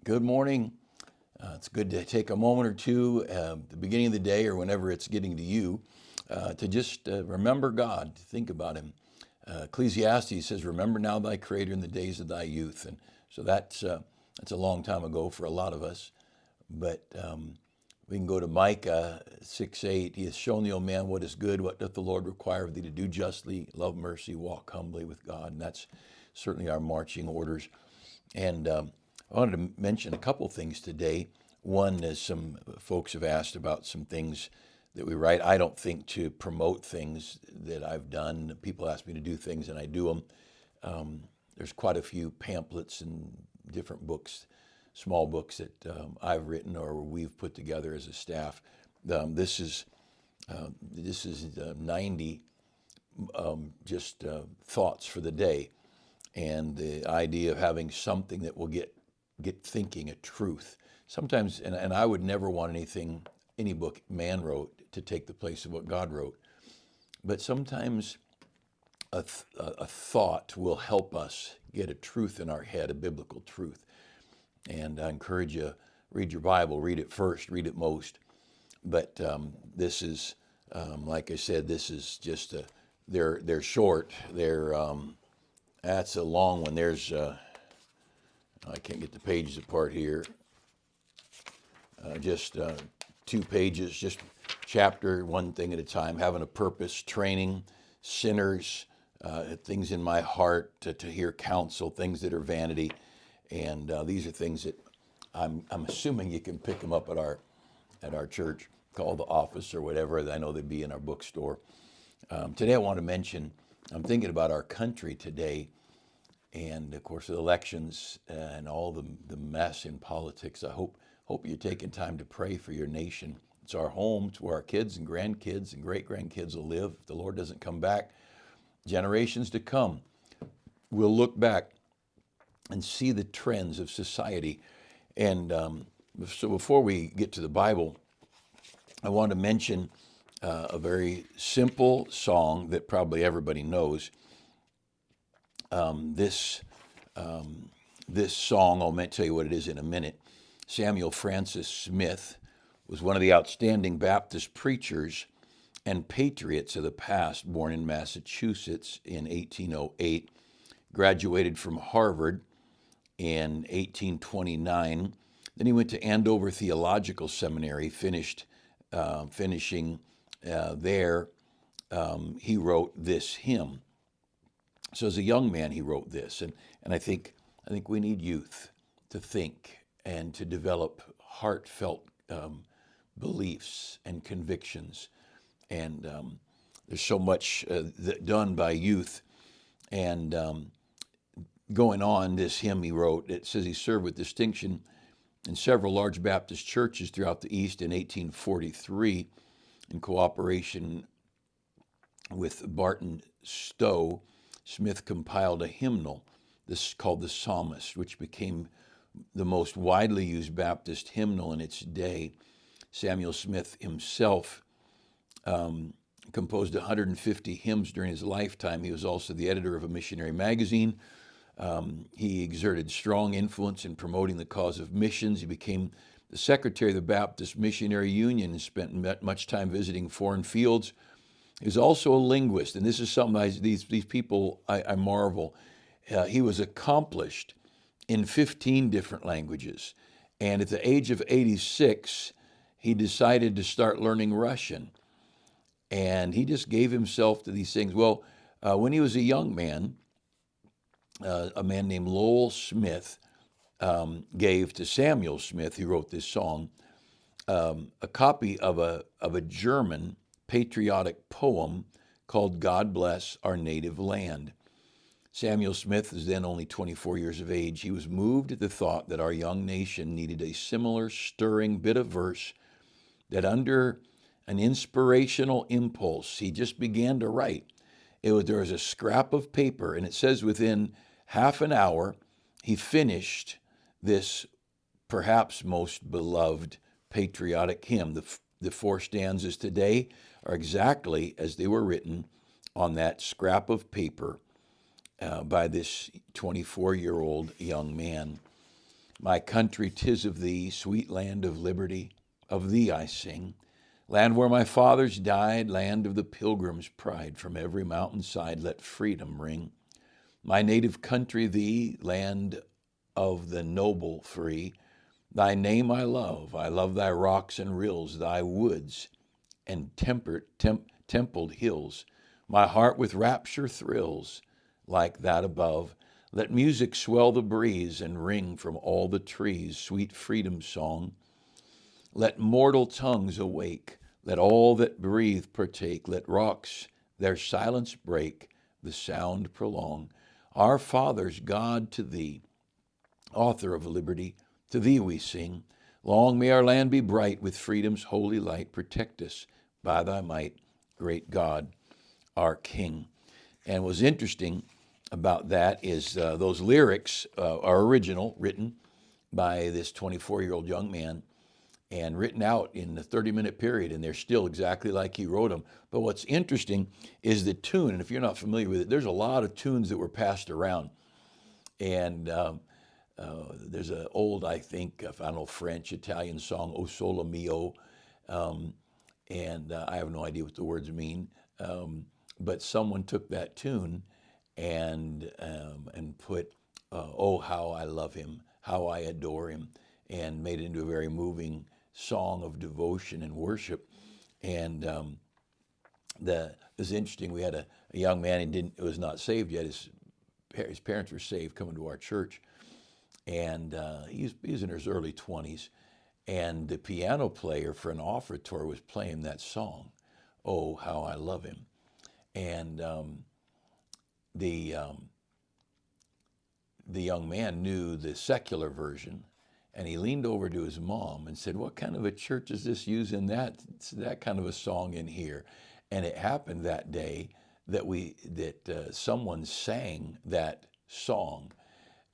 Good morning. It's good to take a moment or two at the beginning of the day or whenever it's getting to you to just remember God, to think about Him. Ecclesiastes says, "Remember now thy Creator in the days of thy youth." And so that's a long time ago for a lot of us. But we can go to Micah 6:8. He has shown thee, O man, what is good. What doth the Lord require of thee? To do justly, love mercy, walk humbly with God. And that's certainly our marching orders. And I wanted to mention a couple things today. One is some folks have asked about some things that we write. I don't think to promote things that I've done. People ask me to do things and I do them. There's quite a few pamphlets and different books, small books that I've written or we've put together as a staff. This is 90 thoughts for the day, and the idea of having something that will get thinking, a truth. Sometimes, and I would never want any book man wrote to take the place of what God wrote. But sometimes a thought will help us get a truth in our head, a biblical truth. And I encourage you, read your Bible, read it first, read it most. But this is, like I said, this is just they're short. That's a long one. There's I can't get the pages apart here. Just 2 pages, just chapter, one thing at a time, having a purpose, training, sinners, things in my heart, to hear counsel, things that are vanity. And these are things that I'm assuming you can pick them up at our church, call the office or whatever. I know they'd be in our bookstore. Today I want to mention, I'm thinking about our country today. And of course, the elections and all the mess in politics. I hope you're taking time to pray for your nation. It's our home. It's where our kids and grandkids and great-grandkids will live. If the Lord doesn't come back, generations to come, we'll look back and see the trends of society. And so before we get to the Bible, I want to mention a very simple song that probably everybody knows. This song, I'll tell you what it is in a minute. Samuel Francis Smith was one of the outstanding Baptist preachers and patriots of the past, born in Massachusetts in 1808, graduated from Harvard in 1829. Then he went to Andover Theological Seminary, finishing there. He wrote this hymn. So as a young man, he wrote this, and I think we need youth to think and to develop heartfelt beliefs and convictions. And there's so much done by youth. And going on, this hymn he wrote, it says he served with distinction in several large Baptist churches throughout the East in 1843 in cooperation with Barton Stowe. Smith compiled a hymnal, this is called the Psalmist, which became the most widely used Baptist hymnal in its day. Samuel Smith himself composed 150 hymns during his lifetime. He was also the editor of a missionary magazine. He exerted strong influence in promoting the cause of missions. He became the secretary of the Baptist Missionary Union and spent much time visiting foreign fields. He was also a linguist, and this is something these people I marvel. He was accomplished in 15 different languages, and at the age of 86, he decided to start learning Russian, and he just gave himself to these things. Well, when he was a young man, a man named Lowell Smith gave to Samuel Smith, who wrote this song, a copy of a German patriotic poem called "God Bless Our Native Land." Samuel Smith was then only 24 years of age. He was moved at the thought that our young nation needed a similar stirring bit of verse, that under an inspirational impulse, he just began to write. There was a scrap of paper, and it says within half an hour, he finished this perhaps most beloved patriotic hymn. The 4 stanzas today are exactly as they were written on that scrap of paper by this 24-year-old young man. My country, 'tis of thee, sweet land of liberty, of thee I sing. Land where my fathers died, land of the pilgrim's pride, from every mountainside let freedom ring. My native country, thee, land of the noble free. Thy name I love thy rocks and rills, thy woods and templed hills. My heart with rapture thrills, like that above. Let music swell the breeze and ring from all the trees, sweet freedom song. Let mortal tongues awake, let all that breathe partake, let rocks their silence break, the sound prolong. Our fathers, God, to thee, author of liberty, to thee we sing. Long may our land be bright with freedom's holy light. Protect us by thy might, great God, our King. And what's interesting about that is those lyrics are original, written by this 24-year-old young man and written out in a 30-minute period, and they're still exactly like he wrote them. But what's interesting is the tune, and if you're not familiar with it, there's a lot of tunes that were passed around. And there's an old, I think, I don't know, French, Italian song, O Sole Mio, and I have no idea what the words mean. But someone took that tune and put, "Oh, how I love him, how I adore him," and made it into a very moving song of devotion and worship. And it was interesting. We had a young man and was not saved yet. His parents were saved, coming to our church, and he was in his early 20s. And the piano player for an offertory was playing that song, "Oh, how I love him." And the young man knew the secular version, and he leaned over to his mom and said, "What kind of a church is this using that kind of a song in here?" And it happened that day that someone sang that song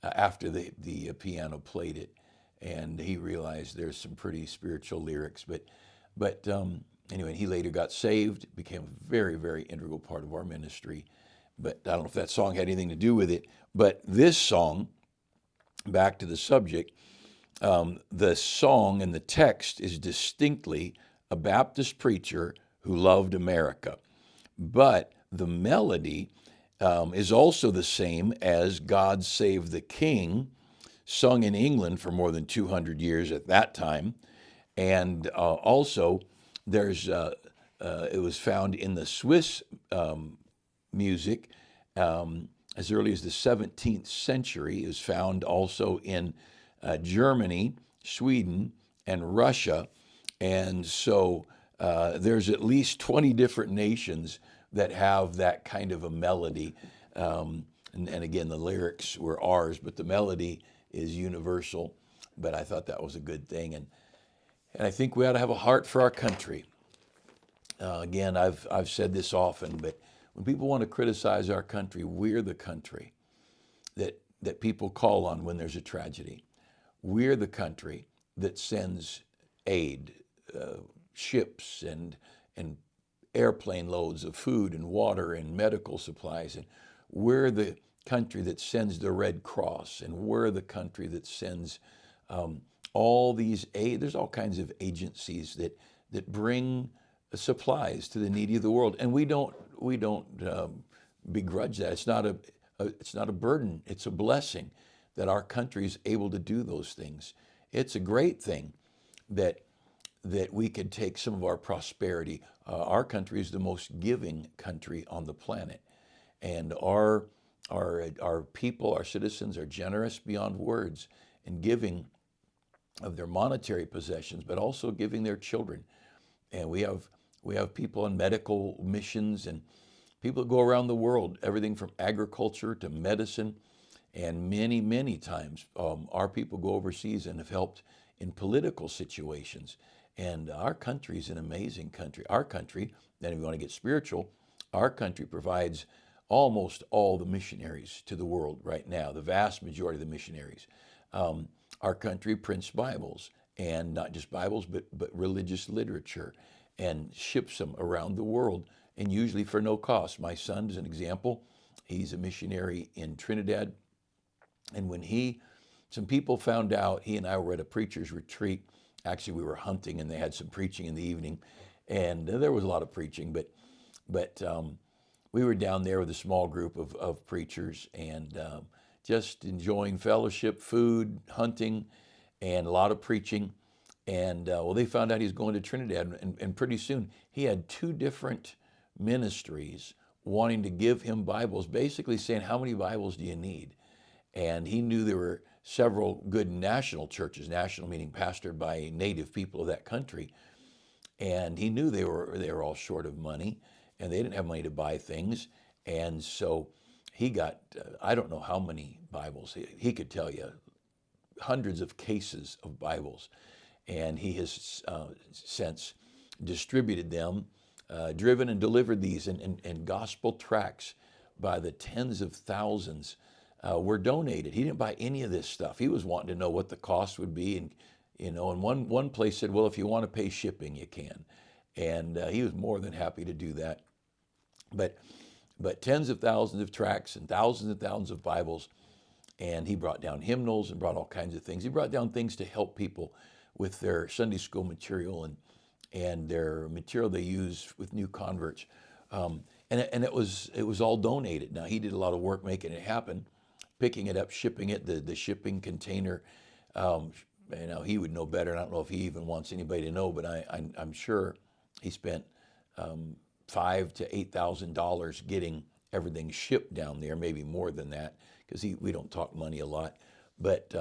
after the piano played it, and he realized there's some pretty spiritual lyrics. But anyway, he later got saved, became a very, very integral part of our ministry. But I don't know if that song had anything to do with it. But this song, back to the subject, the song and the text is distinctly a Baptist preacher who loved America. But the melody is also the same as "God Save the King," sung in England for more than 200 years at that time. And also, it was found in the Swiss music as early as the 17th century. It was found also in Germany, Sweden, and Russia. And so there's at least 20 different nations that have that kind of a melody. And again, the lyrics were ours, but the melody is universal. But I thought that was a good thing. And I think we ought to have a heart for our country. Again, I've said this often, but when people want to criticize our country, we're the country that people call on when there's a tragedy. We're the country that sends aid, ships and airplane loads of food and water and medical supplies. And we're the country that sends the Red Cross, and we're the country that sends all these aid. There's all kinds of agencies that bring supplies to the needy of the world, and we don't begrudge that. It's not a burden. It's a blessing that our country is able to do those things. It's a great thing that we could take some of our prosperity. Our country is the most giving country on the planet, and our people, our citizens, are generous beyond words in giving of their monetary possessions, but also giving their children. And we have people in medical missions and people that go around the world, everything from agriculture to medicine. And many, many times our people go overseas and have helped in political situations. And our country is an amazing country. Our country, then if you want to get spiritual, our country provides almost all the missionaries to the world right now, the vast majority of the missionaries. Our country prints Bibles, and not just Bibles, but religious literature, and ships them around the world, and usually for no cost. My son is an example. He's a missionary in Trinidad, and when he some people found out. He and I were at a preacher's retreat. Actually, we were hunting, and they had some preaching in the evening, and there was a lot of preaching. But we were down there with a small group of preachers, and just enjoying fellowship, food, hunting, and a lot of preaching. And well, they found out he was going to Trinidad, and pretty soon he had two different ministries wanting to give him Bibles, basically saying, "How many Bibles do you need?" And he knew there were several good national churches, national meaning pastored by native people of that country, and he knew they were all short of money, and they didn't have money to buy things, and so he got I don't know how many Bibles. He could tell you hundreds of cases of Bibles, and he has since distributed them, driven and delivered these, and gospel tracts by the tens of thousands were donated. He didn't buy any of this stuff. He was wanting to know what the cost would be, and one place said, "Well, if you want to pay shipping, you can," and he was more than happy to do that. But tens of thousands of tracts and thousands of Bibles, and he brought down hymnals and brought all kinds of things. He brought down things to help people with their Sunday school material and their material they use with new converts. And it was all donated. Now, he did a lot of work making it happen, picking it up, shipping it, the shipping container. He would know better. And I don't know if he even wants anybody to know, but I'm sure he spent $5,000 to $8,000 getting everything shipped down there, maybe more than that, because we don't talk money a lot. But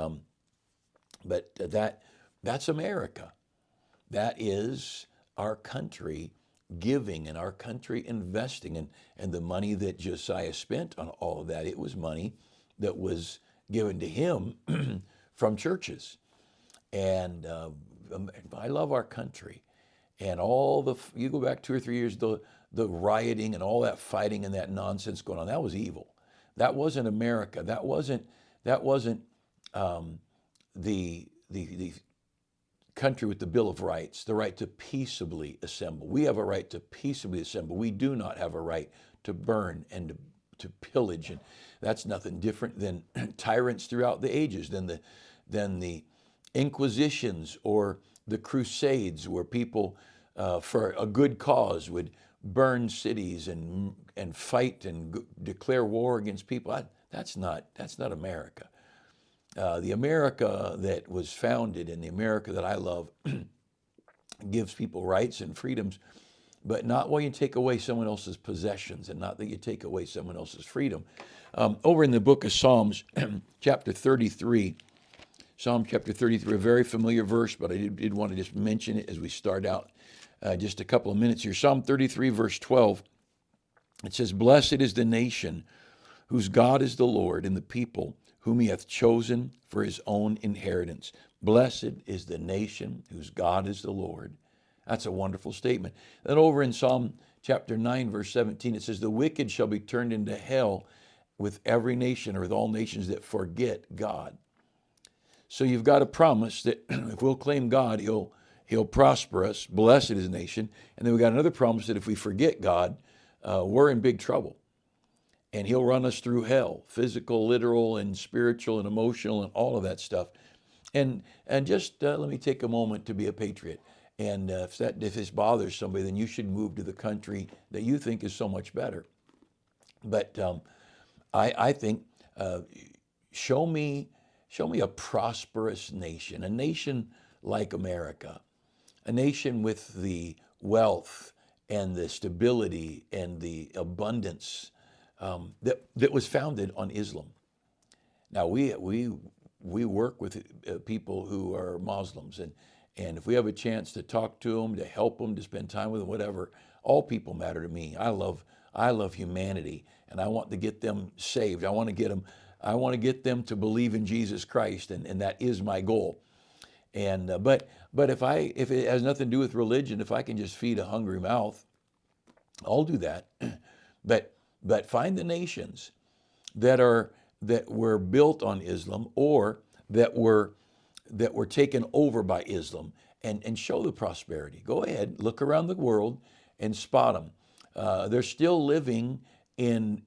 that's America. That is our country giving and our country investing, and the money that Josiah spent on all of that, it was money that was given to him from churches. And I love our country. And you go back 2 or 3 years, the rioting and all that fighting and that nonsense going on, that was evil. That wasn't America. That wasn't the country with the Bill of Rights, the right to peaceably assemble. We have a right to peaceably assemble. We do not have a right to burn and to pillage, and that's nothing different than tyrants throughout the ages, than the Inquisitions or the Crusades, where people for a good cause would burn cities and fight and declare war against people. That's not America. The America that was founded, and the America that I love, gives people rights and freedoms, but not while you take away someone else's possessions, and not that you take away someone else's freedom. Over in the book of Psalms, chapter 33, Psalm chapter 33, a very familiar verse, but I did want to just mention it as we start out just a couple of minutes here. Psalm 33, verse 12, it says, "Blessed is the nation whose God is the Lord, and the people whom he hath chosen for his own inheritance." Blessed is the nation whose God is the Lord. That's a wonderful statement. Then over in Psalm chapter 9, verse 17, it says, "The wicked shall be turned into hell with every nation, or with all nations that forget God." So you've got a promise that if we'll claim God, he'll prosper us. Blessed is the nation. And then we got another promise that if we forget God, we're in big trouble. And he'll run us through hell, physical, literal, and spiritual, and emotional, and all of that stuff. And just let me take a moment to be a patriot. And if this bothers somebody, then you should move to the country that you think is so much better. But I think show me a prosperous nation, a nation like America, a nation with the wealth and the stability and the abundance that was founded on Islam. Now we work with people who are Muslims, and if we have a chance to talk to them, to help them, to spend time with them, whatever, all people matter to me. I love humanity, and I want to get them saved. I want to get them to believe in Jesus Christ, and that is my goal. And but if it has nothing to do with religion, if I can just feed a hungry mouth, I'll do that. But find the nations that were built on Islam, or that were taken over by Islam, and show the prosperity. Go ahead, look around the world and spot them. They're still living in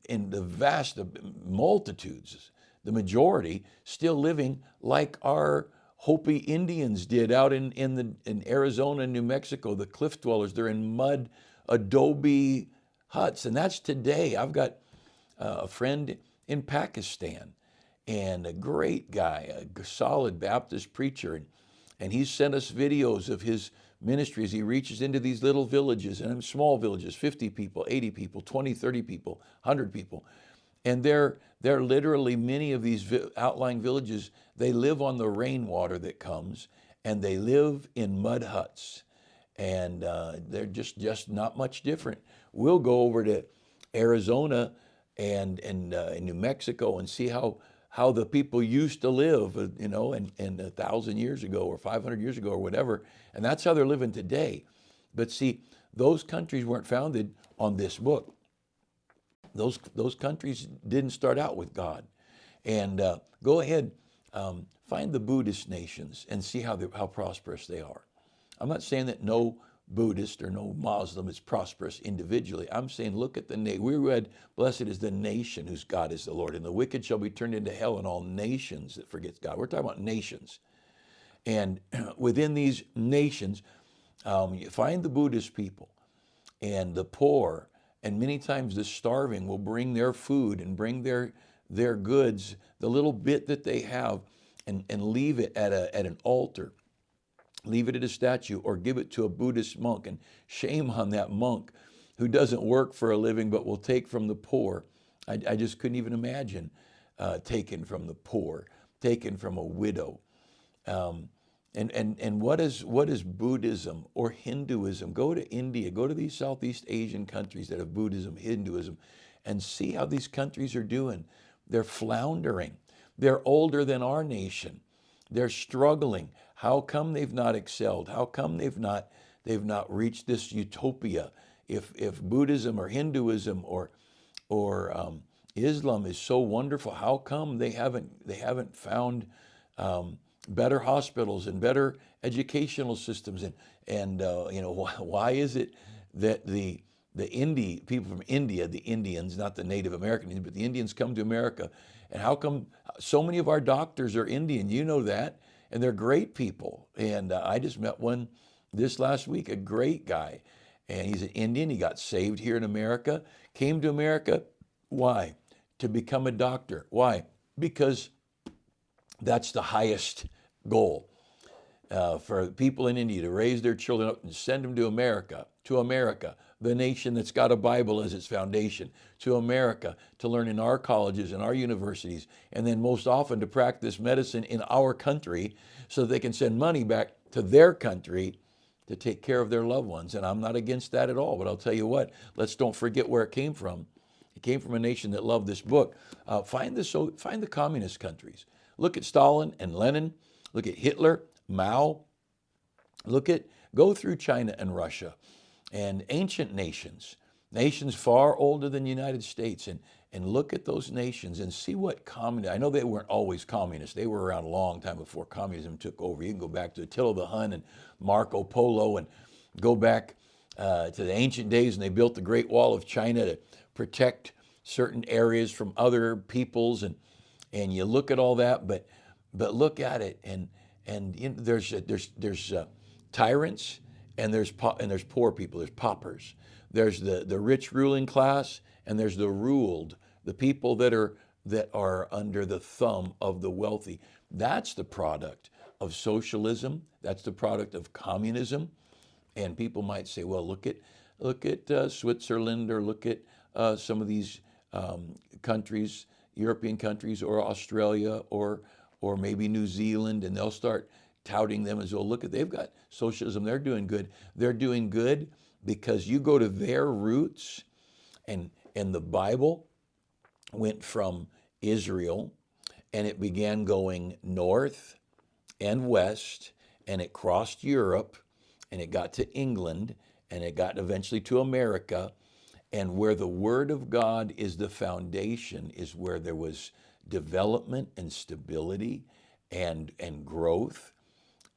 the vast multitudes, the majority, still living like our Hopi Indians did out in Arizona and New Mexico, the cliff dwellers. They're in mud, adobe huts, and that's today. I've got a friend in Pakistan, and a great guy, a solid Baptist preacher, and he's sent us videos of his ministry as he reaches into these little villages, and small villages, 50 people, 80 people, 20, 30 people, 100 people. And they're literally, many of these outlying villages, they live on the rainwater that comes, and they live in mud huts. And they're just not much different. We'll go over to Arizona and New Mexico and see how the people used to live, and 1,000 years ago or 500 years ago or whatever. And that's how they're living today. But see, those countries weren't founded on this book. Those countries didn't start out with God. And go ahead, find the Buddhist nations and see how prosperous they are. I'm not saying that no Buddhist or no Muslim is prosperous individually. I'm saying look at we read, blessed is the nation whose God is the Lord, and the wicked shall be turned into hell, and all nations that forgets God. We're talking about nations. And within these nations, you find the Buddhist people and the poor, and many times the starving will bring their food and bring their goods, the little bit that they have, and leave it at an altar. Leave it at a statue, or give it to a Buddhist monk. And shame on that monk who doesn't work for a living but will take from the poor. I just couldn't even imagine taking from the poor, taking from a widow. And what is Buddhism or Hinduism? Go to India, go to these Southeast Asian countries that have Buddhism, Hinduism, and see how these countries are doing. They're floundering. They're older than our nation. They're struggling. How come they've not excelled? How come they've not reached this utopia? If Buddhism or Hinduism or Islam is so wonderful, how come they haven't found better hospitals and better educational systems? And why is it that the people from India, the Indians, not the Native Americans, but the Indians, come to America? And how come so many of our doctors are Indian? You know that. And they're great people. And I just met one this last week, a great guy. And he's an Indian. He got saved here in America, came to America. Why? To become a doctor. Why? Because that's the highest goal for people in India, to raise their children up and send them to America, the nation that's got a Bible as its foundation, to America, to learn in our colleges and our universities, and then most often to practice medicine in our country so they can send money back to their country to take care of their loved ones. And I'm not against that at all, but I'll tell you what, let's don't forget where it came from. It came from a nation that loved this book. Find the communist countries. Look at Stalin and Lenin. Look at Hitler, Mao. Go through China and Russia and ancient nations far older than the United States, and look at those nations and see what I know they weren't always communist. They were around a long time before communism took over. You can go back to Attila the Hun and Marco Polo, and go back to the ancient days, and they built the Great Wall of China to protect certain areas from other peoples, and you look at all that, but look at it, and there's tyrants, and there's poor people, there's paupers, there's the rich ruling class, and there's the ruled, the people that are under the thumb of the wealthy. That's the product of socialism. That's the product of communism. And people might say, well, look at Switzerland, or look at some of these countries, European countries, or Australia, or maybe New Zealand, and they'll start touting them as, well, look at, they've got socialism, they're doing good. They're doing good because you go to their roots, and the Bible went from Israel, and it began going north and west, and it crossed Europe, and it got to England, and it got eventually to America. And where the Word of God is the foundation is where there was development and stability and growth.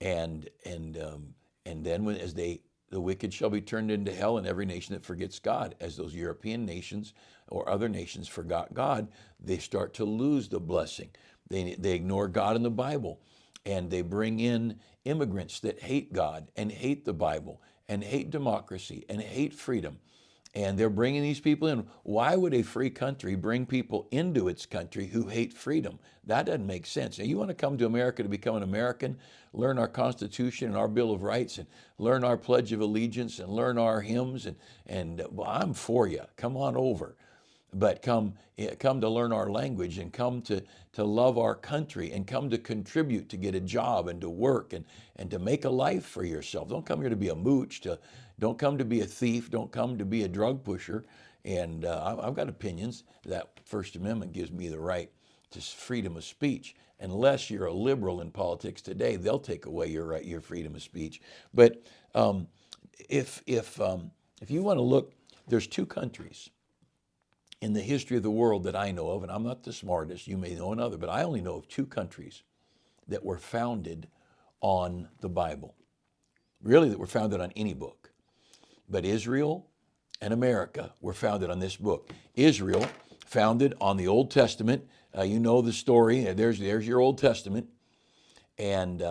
And then as the the wicked shall be turned into hell, and every nation that forgets God. As those European nations or other nations forgot God, they start to lose the blessing. They ignore God in the Bible, and they bring in immigrants that hate God and hate the Bible and hate democracy and hate freedom. And they're bringing these people in. Why would a free country bring people into its country who hate freedom? That doesn't make sense. Now, you want to come to America to become an American, learn our Constitution and our Bill of Rights, and learn our Pledge of Allegiance, and learn our hymns, and well, I'm for you. Come on over. But come to learn our language, and come to love our country, and come to contribute, to get a job and to work and to make a life for yourself. Don't come here to be a mooch, don't come to be a thief, don't come to be a drug pusher. And I've got opinions. That First Amendment gives me the right to freedom of speech. Unless you're a liberal in politics today, they'll take away your freedom of speech. But if you want to look, there's two countries in the history of the world that I know of, and I'm not the smartest, you may know another, but I only know of two countries that were founded on the Bible. Really, that were founded on any book. But Israel and America were founded on this book. Israel, founded on the Old Testament. You know the story. There's your Old Testament. And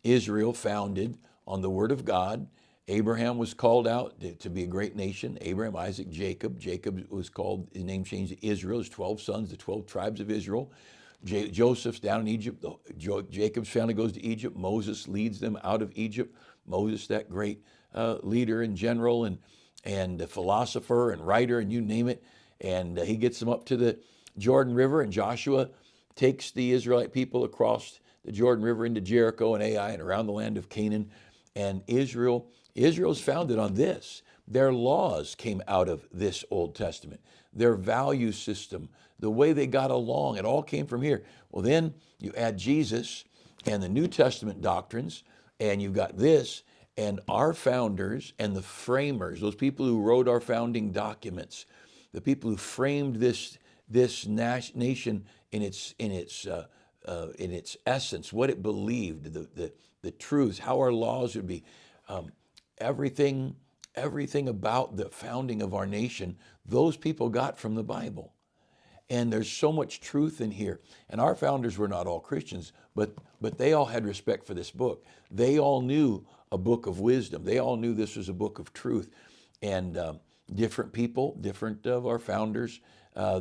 Israel, founded on the Word of God. Abraham was called out to be a great nation. Abraham, Isaac, Jacob. Jacob was called, his name changed to Israel. His 12 sons, the 12 tribes of Israel. Joseph's down in Egypt. Jacob's family goes to Egypt. Moses leads them out of Egypt. Moses, that great leader and general and philosopher and writer, and you name it. And he gets them up to the Jordan River, and Joshua takes the Israelite people across the Jordan River into Jericho and Ai and around the land of Canaan. And Israel's founded on this. Their laws came out of this Old Testament. Their value system, the way they got along, it all came from here. Well, then you add Jesus and the New Testament doctrines, and you've got this, and our founders and the framers, those people who wrote our founding documents, the people who framed this nation in its essence, what it believed, the truths, how our laws would be, everything about the founding of our nation, those people got from the Bible. And there's so much truth in here. And our founders were not all Christians, but they all had respect for this book. They all knew a book of wisdom. They all knew this was a book of truth. And different people, different of our founders,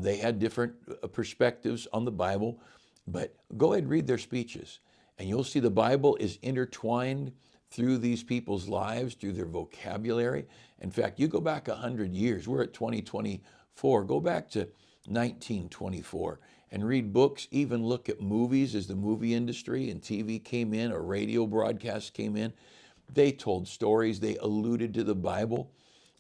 they had different perspectives on the Bible. But go ahead and read their speeches, and you'll see the Bible is intertwined through these people's lives, through their vocabulary. In fact, you go back 100 years, we're at 2024, go back to 1924 and read books, even look at movies as the movie industry and TV came in, or radio broadcasts came in. They told stories, they alluded to the Bible.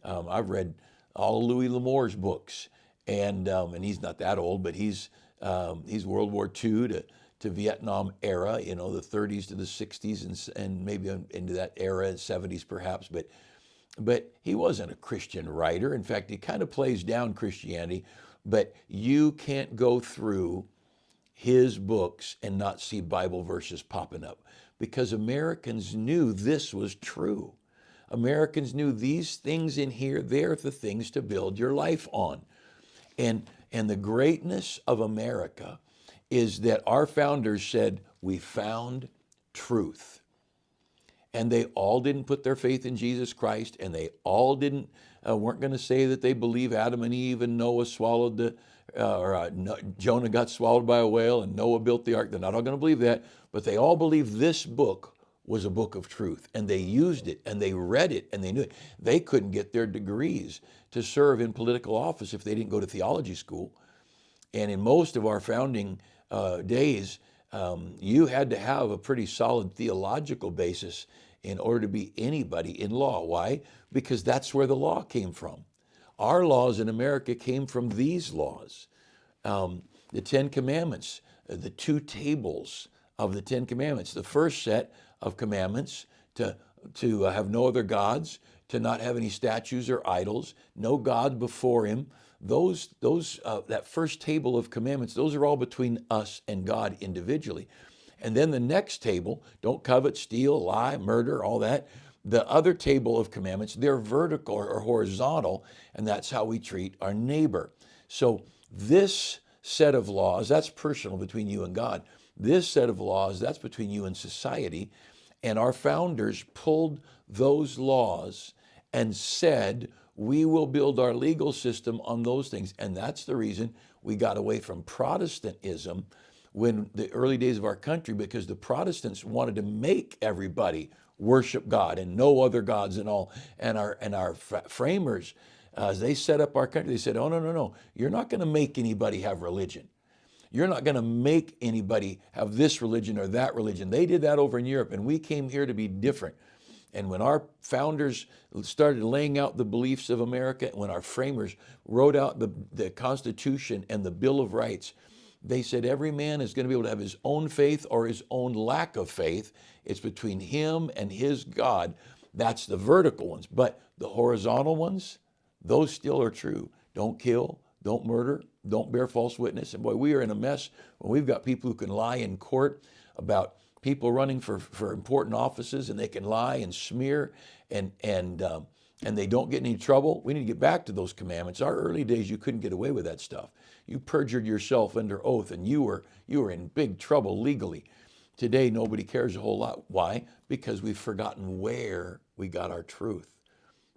I've read all Louis L'Amour's books, and he's not that old, but he's World War II to Vietnam era, the 30s to the 60s and maybe into that era, 70s perhaps, but he wasn't a Christian writer. In fact, he kind of plays down Christianity, but you can't go through his books and not see Bible verses popping up, because Americans knew this was true. Americans knew these things in here, they're the things to build your life on. And the greatness of America is that our founders said, we found truth. And they all didn't put their faith in Jesus Christ, and they all weren't going to say that they believe Adam and Eve and Noah swallowed Jonah got swallowed by a whale and Noah built the ark. They're not all going to believe that, but they all believed this book was a book of truth, and they used it, and they read it, and they knew it. They couldn't get their degrees to serve in political office if they didn't go to theology school. And in most of our founding days, you had to have a pretty solid theological basis in order to be anybody in law. Why? Because that's where the law came from. Our laws in America came from these laws. The Ten Commandments, the two tables of the Ten Commandments. The first set of commandments to have no other gods, to not have any statues or idols, no God before him. That first table of commandments, those are all between us and God individually. And then the next table, don't covet, steal, lie, murder, all that. The other table of commandments, they're vertical or horizontal, and that's how we treat our neighbor. So this set of laws, that's personal between you and God. This set of laws, that's between you and society. And our founders pulled those laws and said, we will build our legal system on those things. And that's the reason we got away from Protestantism when the early days of our country, because the Protestants wanted to make everybody worship God and no other gods and all. And our framers, as they set up our country, they said, oh, no, you're not going to make anybody have religion. You're not going to make anybody have this religion or that religion. They did that over in Europe, and we came here to be different. And when our founders started laying out the beliefs of America, when our framers wrote out the Constitution and the Bill of Rights, they said every man is going to be able to have his own faith or his own lack of faith. It's between him and his God. That's the vertical ones. But the horizontal ones, those still are true. Don't kill, don't murder, don't bear false witness. And boy, we are in a mess when we've got people who can lie in court about people running for important offices, and they can lie and smear and they don't get in any trouble. We need to get back to those commandments. Our early days, you couldn't get away with that stuff. You perjured yourself under oath, and you were in big trouble legally. Today, nobody cares a whole lot. Why? Because we've forgotten where we got our truth.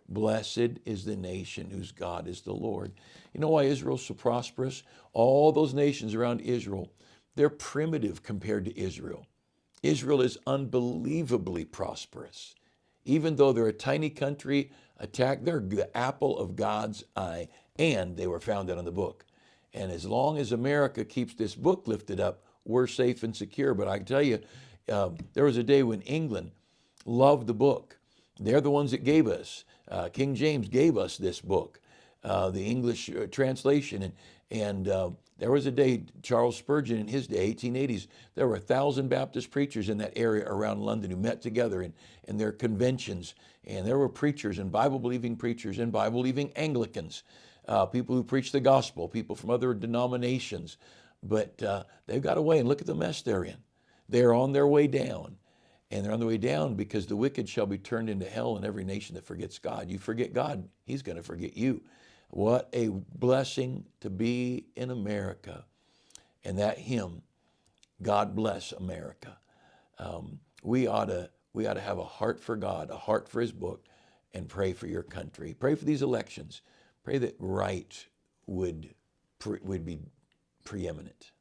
Blessed is the nation whose God is the Lord. You know why Israel's so prosperous? All those nations around Israel, they're primitive compared to Israel. Israel is unbelievably prosperous. Even though they're a tiny country, attacked, they're the apple of God's eye, and they were founded on the book. And as long as America keeps this book lifted up, we're safe and secure. But I can tell you, there was a day when England loved the book. They're the ones that gave us. King James gave us this book, the English translation. And there was a day, Charles Spurgeon in his day, 1880s, there were 1,000 Baptist preachers in that area around London who met together in their conventions. And there were preachers and Bible-believing preachers and Bible-believing Anglicans, people who preach the gospel, people from other denominations. But they've got away, and look at the mess they're in. They're on their way down. And they're on the way down because the wicked shall be turned into hell, and every nation that forgets God. You forget God, he's going to forget you. What a blessing to be in America. And that hymn, God Bless America. We ought to have a heart for God, a heart for his book, and pray for your country. Pray for these elections. Pray that right would be preeminent.